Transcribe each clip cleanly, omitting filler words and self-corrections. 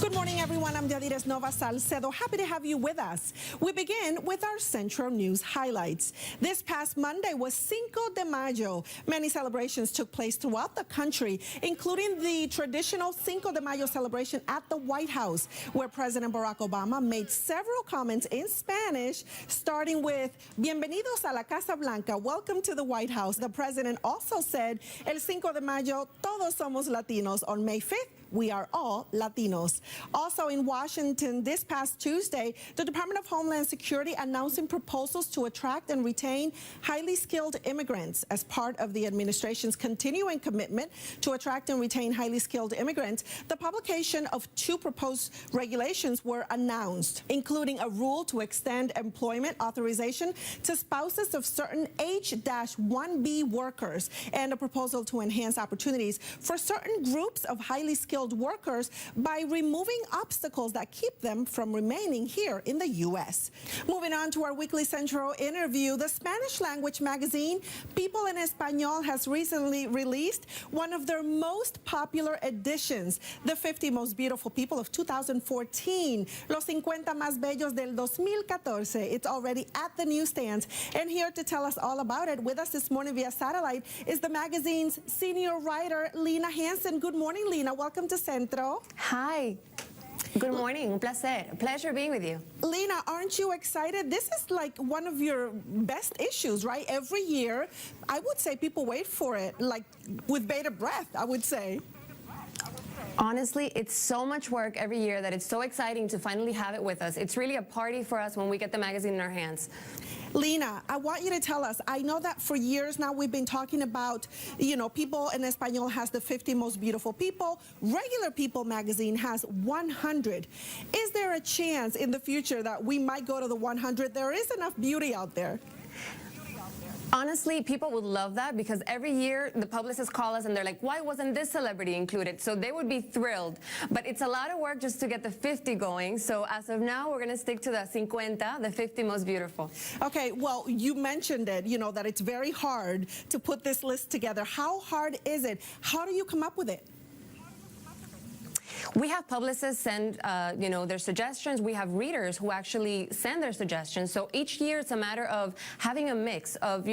Good morning, everyone. I'm Yadires Nova Salcedo. Happy to have you with us. We begin with our Centro News highlights. This past Monday was Cinco de Mayo. Many celebrations took place throughout the country, including the traditional Cinco de Mayo celebration at the White House, where President Barack Obama made several comments in Spanish, starting with, "Bienvenidos a la Casa Blanca, welcome to the White House." The president also said, "El Cinco de Mayo, todos somos Latinos." On May 5th, we are all Latinos. Also in Washington, this past Tuesday, the Department of Homeland Security announcing proposals to attract and retain highly skilled immigrants as part of the administration's continuing commitment to attract and retain highly skilled immigrants. The publication of two proposed regulations were announced, including a rule to extend employment authorization to spouses of certain H-1B workers and a proposal to enhance opportunities for certain groups of highly skilled workers by removing obstacles that keep them from remaining here in the U.S. Moving on to our weekly Centro interview, the Spanish language magazine People en Espanol has recently released one of their most popular editions, the 50 Most Beautiful People of 2014, Los 50 Más Bellos del 2014. It's already at the newsstands. And here to tell us all about it with us this morning via satellite is the magazine's senior writer, Lena Hansen. Good morning, Lena. Welcome to Centro. Hi. Good morning. Un placer. Pleasure being with you. Lena, aren't you excited? This is like one of your best issues, right? Every year, I would say people wait for it, like with bated breath, I would say. Honestly, it's so much work every year that it's so exciting to finally have it with us. It's really a party for us when we get the magazine in our hands. Lena, I want you to tell us, I know that for years now we've been talking about, People en Espanol has the 50 Most Beautiful People. Regular People magazine has 100. Is there a chance in the future that we might go to the 100? There is enough beauty out there. Honestly, people would love that because every year the publicists call us and they're like, why wasn't this celebrity included? So they would be thrilled. But it's a lot of work just to get the 50 going. So as of now, we're going to stick to the 50, the 50 most beautiful. Okay, well, you mentioned it, that it's very hard to put this list together. How hard is it? How do you come up with it? We have publicists send, their suggestions. We have readers who actually send their suggestions. So each year it's a matter of having a mix of,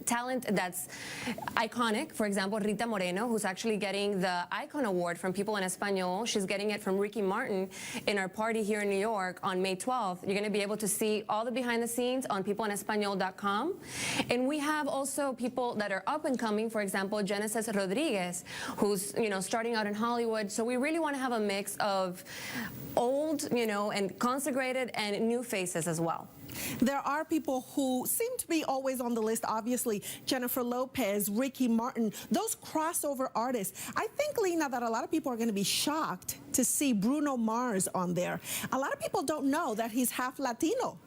talent that's iconic. For example, Rita Moreno, who's actually getting the Icon Award from People en Espanol. She's getting it from Ricky Martin in our party here in New York on May 12th. You're going to be able to see all the behind the scenes on peopleenespanol.com. And we have also people that are up and coming. For example, Genesis Rodriguez, who's, starting out in Hollywood. So we really want to have a mix of old, and consecrated and new faces as well. There are people who seem to be always on the list, obviously. Jennifer Lopez, Ricky Martin, those crossover artists. I think, Lena, that a lot of people are going to be shocked to see Bruno Mars on there. A lot of people don't know that he's half Latino.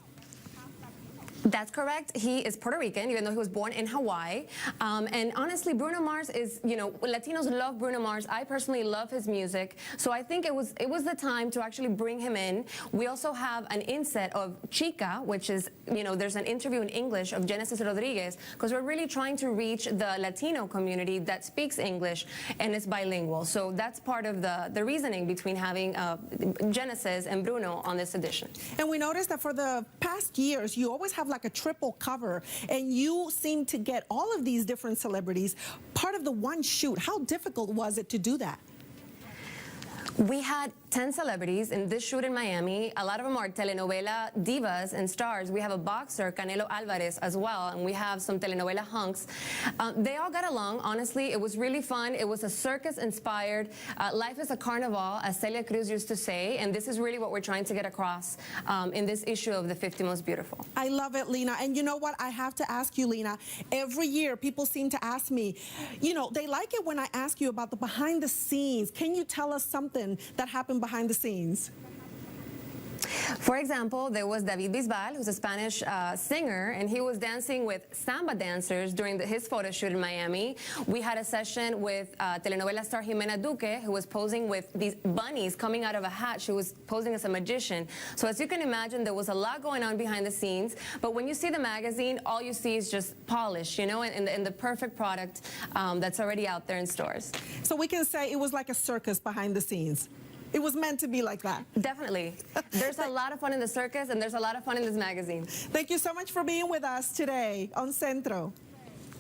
That's correct. He is Puerto Rican, even though he was born in Hawaii. And honestly, Bruno Mars is, Latinos love Bruno Mars. I personally love his music. So I think it was the time to actually bring him in. We also have an inset of Chica, which is, there's an interview in English of Genesis Rodriguez, because we're really trying to reach the Latino community that speaks English and is bilingual. So that's part of the reasoning between having Genesis and Bruno on this edition. And we noticed that for the past years, you always have like a triple cover, and you seem to get all of these different celebrities part of the one shoot. How difficult was it to do that? We had 10 celebrities in this shoot in Miami. A lot of them are telenovela divas and stars. We have a boxer, Canelo Alvarez, as well, and we have some telenovela hunks. They all got along. Honestly, it was really fun. It was a circus-inspired. Life is a carnival, as Celia Cruz used to say, and this is really what we're trying to get across in this issue of the 50 Most Beautiful. I love it, Lena. And you know what? I have to ask you, Lena, every year people seem to ask me, they like it when I ask you about the behind the scenes. Can you tell us something that happened behind the scenes? For example, there was David Bisbal, who's a Spanish singer, and he was dancing with samba dancers during his photo shoot in Miami. We had a session with telenovela star Jimena Duque, who was posing with these bunnies coming out of a hat. She was posing as a magician. So as you can imagine, there was a lot going on behind the scenes. But when you see the magazine, all you see is just polish, and the perfect product that's already out there in stores. So we can say it was like a circus behind the scenes. It was meant to be like that. Definitely. There's a lot of fun in the circus, and there's a lot of fun in this magazine. Thank you so much for being with us today on Centro.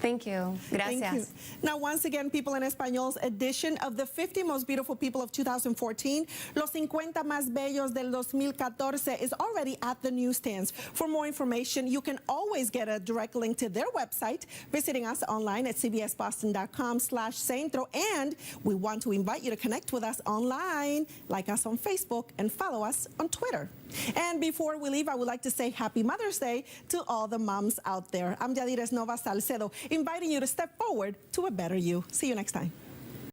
Thank you. Gracias. Thank you. Now, once again, People en Español's edition of the 50 Most Beautiful People of 2014, Los 50 Más Bellos del 2014, is already at the newsstands. For more information, you can always get a direct link to their website, visiting us online at cbsboston.com/Centro. And we want to invite you to connect with us online, like us on Facebook, and follow us on Twitter. And before we leave, I would like to say Happy Mother's Day to all the moms out there. I'm Yadira Nova Salcedo, inviting you to step forward to a better you. See you next time.